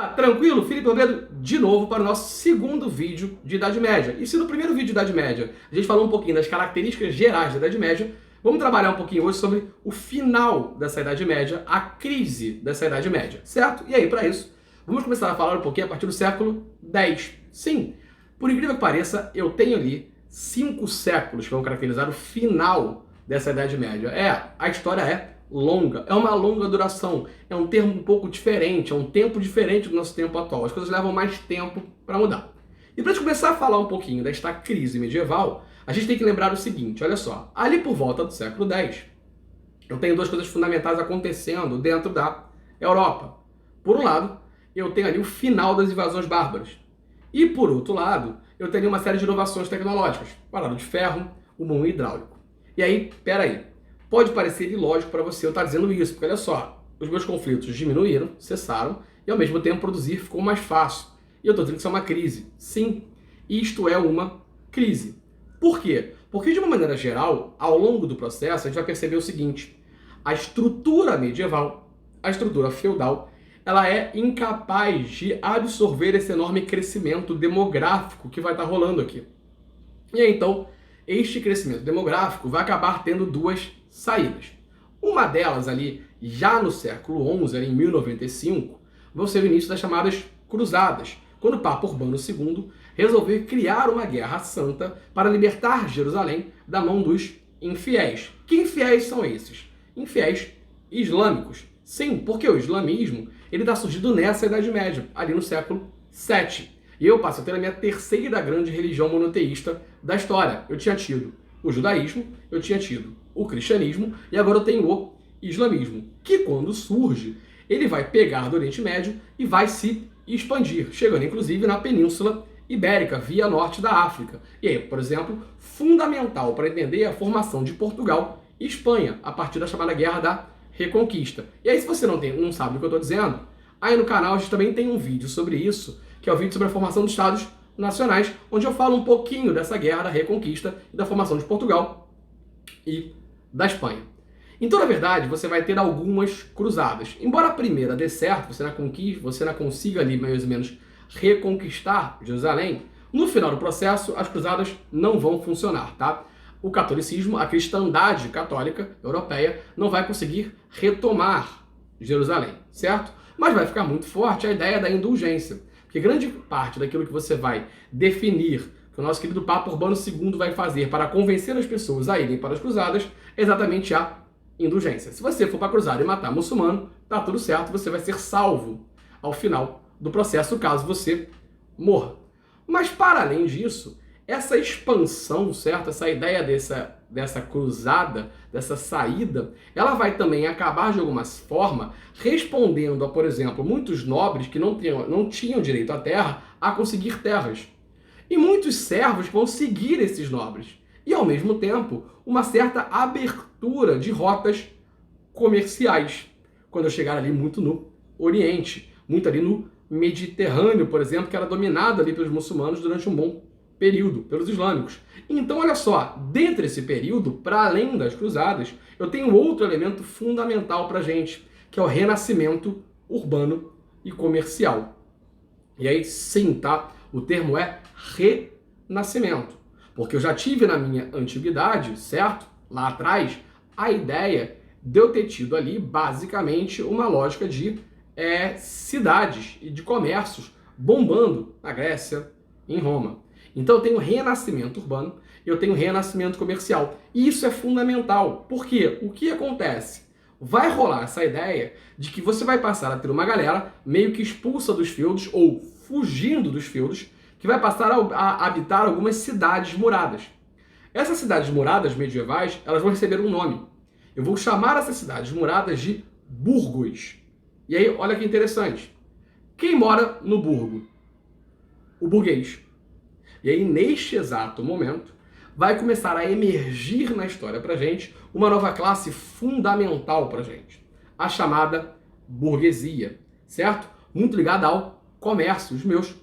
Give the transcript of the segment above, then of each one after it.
Tranquilo? Felipe Robredo de novo para o nosso segundo vídeo de Idade Média. E se no primeiro vídeo de Idade Média a gente falou um pouquinho das características gerais da Idade Média, vamos trabalhar um pouquinho hoje sobre o final dessa Idade Média, a crise dessa Idade Média, certo? E aí, para isso, vamos começar a falar um pouquinho a partir do século X. Sim, por incrível que pareça, eu tenho ali 5 séculos que vão caracterizar o final dessa Idade Média. A história é longa, é uma longa duração, é um termo um pouco diferente, é um tempo diferente do nosso tempo atual. As coisas levam mais tempo para mudar. E para a gente começar a falar um pouquinho desta crise medieval, a gente tem que lembrar o seguinte, olha só, ali por volta do século X, eu tenho duas coisas fundamentais acontecendo dentro da Europa. Por um lado, eu tenho ali o final das invasões bárbaras. E por outro lado, eu tenho uma série de inovações tecnológicas, parado de ferro, o moinho hidráulico. E aí, peraí, pode parecer ilógico para você eu estar dizendo isso, porque olha só, os meus conflitos diminuíram, cessaram, e ao mesmo tempo produzir ficou mais fácil. E eu estou dizendo que isso é uma crise. Sim, isto é uma crise. Por quê? Porque de uma maneira geral, ao longo do processo, a gente vai perceber o seguinte, a estrutura medieval, a estrutura feudal, ela é incapaz de absorver esse enorme crescimento demográfico que vai estar rolando aqui. E aí, então, este crescimento demográfico vai acabar tendo duas saídas. Uma delas ali, já no século XI, ali em 1095, vão ser o início das chamadas Cruzadas, quando o Papa Urbano II resolveu criar uma guerra santa para libertar Jerusalém da mão dos infiéis. Que infiéis são esses? Infiéis islâmicos. Sim, porque o islamismo ele está surgindo nessa Idade Média, ali no século VII. E eu passo a ter a minha terceira grande religião monoteísta da história. Eu tinha tido o judaísmo, eu tinha tido o cristianismo e agora eu tenho o islamismo, que quando surge, ele vai pegar do Oriente Médio e vai se expandir, chegando inclusive na Península Ibérica, via norte da África. E aí, por exemplo, fundamental para entender a formação de Portugal e Espanha, a partir da chamada Guerra da Reconquista. E aí, se você não sabe o que eu estou dizendo, aí no canal a gente também tem um vídeo sobre isso, que é o vídeo sobre a formação dos Estados Nacionais, onde eu falo um pouquinho dessa Guerra da Reconquista e da formação de Portugal e da Espanha. Então, na verdade, você vai ter algumas cruzadas. Embora a primeira dê certo, você não consiga ali mais ou menos reconquistar Jerusalém, no final do processo as cruzadas não vão funcionar, tá? O catolicismo, a cristandade católica europeia, não vai conseguir retomar Jerusalém, certo? Mas vai ficar muito forte a ideia da indulgência, porque grande parte daquilo que você vai definir, que o nosso querido Papa Urbano II vai fazer para convencer as pessoas a irem para as cruzadas, é exatamente a indulgência. Se você for para a cruzada e matar muçulmano, tá tudo certo, você vai ser salvo ao final do processo, caso você morra. Mas para além disso, essa expansão, certo? Essa ideia dessa cruzada, dessa saída, ela vai também acabar de alguma forma respondendo a, por exemplo, muitos nobres que não tinham direito à terra a conseguir terras. E muitos servos vão seguir esses nobres. E, ao mesmo tempo, uma certa abertura de rotas comerciais. Quando eu chegar ali muito no Oriente, muito ali no Mediterrâneo, por exemplo, que era dominado ali pelos muçulmanos durante um bom período, pelos islâmicos. Então, olha só, dentro desse período, para além das cruzadas, eu tenho outro elemento fundamental para a gente, que é o renascimento urbano e comercial. E aí, sim, tá? O termo é renascimento. Porque eu já tive na minha antiguidade, certo? Lá atrás, a ideia de eu ter tido ali, basicamente, uma lógica de cidades e de comércios bombando na Grécia, em Roma. Então eu tenho renascimento urbano e eu tenho renascimento comercial. E isso é fundamental. Por quê? O que acontece? Vai rolar essa ideia de que você vai passar a ter uma galera meio que expulsa dos feudos ou fugindo dos feudos, que vai passar a habitar algumas cidades muradas. Essas cidades muradas medievais, elas vão receber um nome. Eu vou chamar essas cidades muradas de burgos. E aí, olha que interessante. Quem mora no burgo? O burguês. E aí, neste exato momento, vai começar a emergir na história pra gente uma nova classe fundamental pra gente. A chamada burguesia, certo? Muito ligada ao comércio, os meus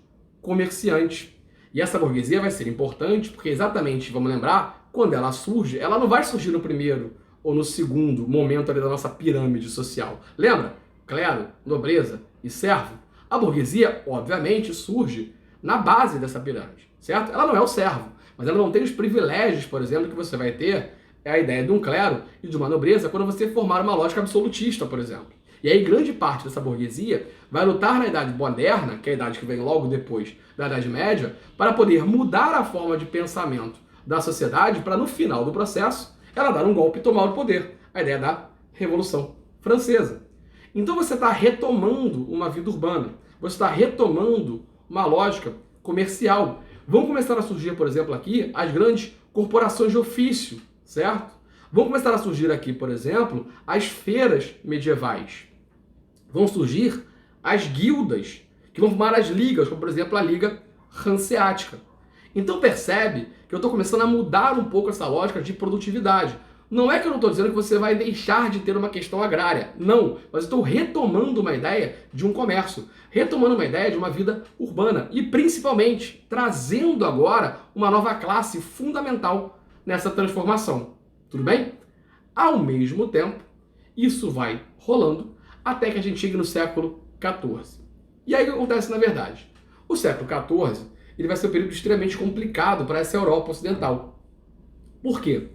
comerciantes. E essa burguesia vai ser importante porque exatamente, vamos lembrar, quando ela surge, ela não vai surgir no primeiro ou no segundo momento ali da nossa pirâmide social. Lembra? Clero, nobreza e servo. A burguesia, obviamente, surge na base dessa pirâmide, certo? Ela não é o servo, mas ela não tem os privilégios, por exemplo, que você vai ter, é a ideia de um clero e de uma nobreza quando você formar uma lógica absolutista, por exemplo. E aí grande parte dessa burguesia vai lutar na Idade Moderna, que é a idade que vem logo depois da Idade Média, para poder mudar a forma de pensamento da sociedade para, no final do processo, ela dar um golpe e tomar o poder. A ideia da Revolução Francesa. Então você está retomando uma vida urbana, você está retomando uma lógica comercial. Vão começar a surgir, por exemplo, aqui as grandes corporações de ofício, certo? Vão começar a surgir aqui, por exemplo, as feiras medievais. Vão surgir as guildas, que vão formar as ligas, como por exemplo a Liga Hanseática. Então percebe que eu estou começando a mudar um pouco essa lógica de produtividade. Não é que eu não estou dizendo que você vai deixar de ter uma questão agrária. Não, mas eu estou retomando uma ideia de um comércio, retomando uma ideia de uma vida urbana e principalmente trazendo agora uma nova classe fundamental nessa transformação. Tudo bem? Ao mesmo tempo, isso vai rolando até que a gente chegue no século XIV. E aí o que acontece na verdade? O século XIV ele vai ser um período extremamente complicado para essa Europa ocidental. Por quê?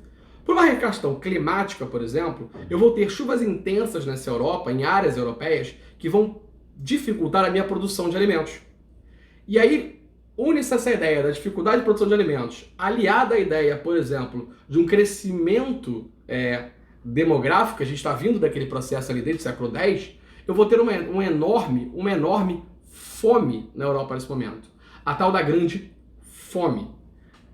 Por uma questão climática, por exemplo, eu vou ter chuvas intensas nessa Europa, em áreas europeias, que vão dificultar a minha produção de alimentos. E aí, une-se essa ideia da dificuldade de produção de alimentos, aliada à ideia, por exemplo, de um crescimento demográfico, que a gente está vindo daquele processo ali desde o século X, eu vou ter uma enorme fome na Europa nesse momento. A tal da Grande Fome.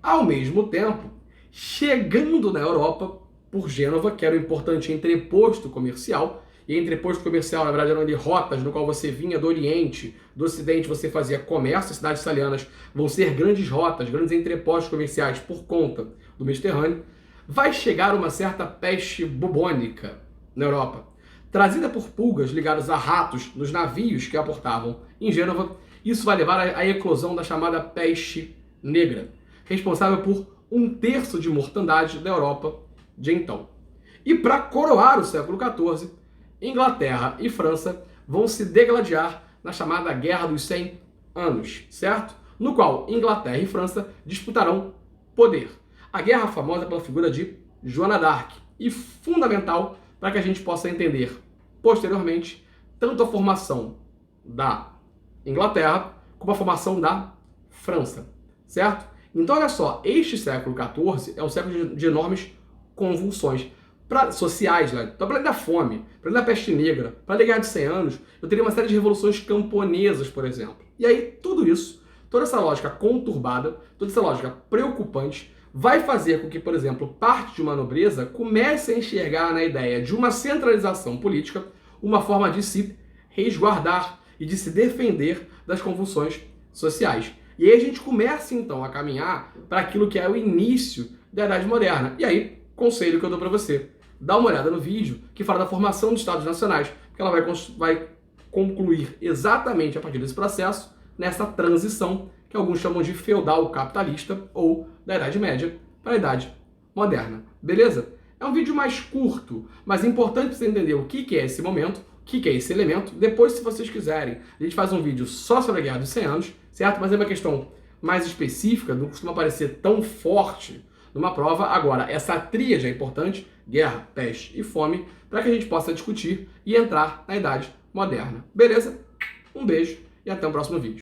Ao mesmo tempo, chegando na Europa, por Gênova, que era o importante entreposto comercial, e entreposto comercial, na verdade, eram ali rotas no qual você vinha do Oriente, do Ocidente, você fazia comércio, as cidades italianas vão ser grandes rotas, grandes entrepostos comerciais por conta do Mediterrâneo, vai chegar uma certa peste bubônica na Europa, trazida por pulgas ligadas a ratos nos navios que aportavam em Gênova. Isso vai levar à eclosão da chamada peste negra, responsável por 1/3 de mortandade da Europa de então. E para coroar o século XIV, Inglaterra e França vão se degladiar na chamada Guerra dos 100 Anos, certo? No qual Inglaterra e França disputarão poder. A guerra famosa pela figura de Joana d'Arc, e fundamental para que a gente possa entender posteriormente tanto a formação da Inglaterra como a formação da França, certo? Então olha só, este século XIV é um século de enormes convulsões sociais, né? Então, para além da fome, para além da peste negra, para além da Guerra de 100 Anos, eu teria uma série de revoluções camponesas, por exemplo. E aí, tudo isso, toda essa lógica conturbada, toda essa lógica preocupante, vai fazer com que, por exemplo, parte de uma nobreza comece a enxergar na ideia de uma centralização política uma forma de se resguardar e de se defender das convulsões sociais. E aí a gente começa, então, a caminhar para aquilo que é o início da Idade Moderna. E aí, conselho que eu dou para você, dá uma olhada no vídeo que fala da formação dos Estados Nacionais, porque ela vai concluir exatamente a partir desse processo, nessa transição que alguns chamam de feudal capitalista ou da Idade Média para a Idade Moderna. Beleza? É um vídeo mais curto, mas importante para você entender o que é esse momento, o que é esse elemento. Depois, se vocês quiserem, a gente faz um vídeo só sobre a Guerra dos 100 Anos, certo? Mas é uma questão mais específica, não costuma parecer tão forte numa prova. Agora, essa tríade é importante, guerra, peste e fome, para que a gente possa discutir e entrar na Idade Moderna. Beleza? Um beijo e até o próximo vídeo.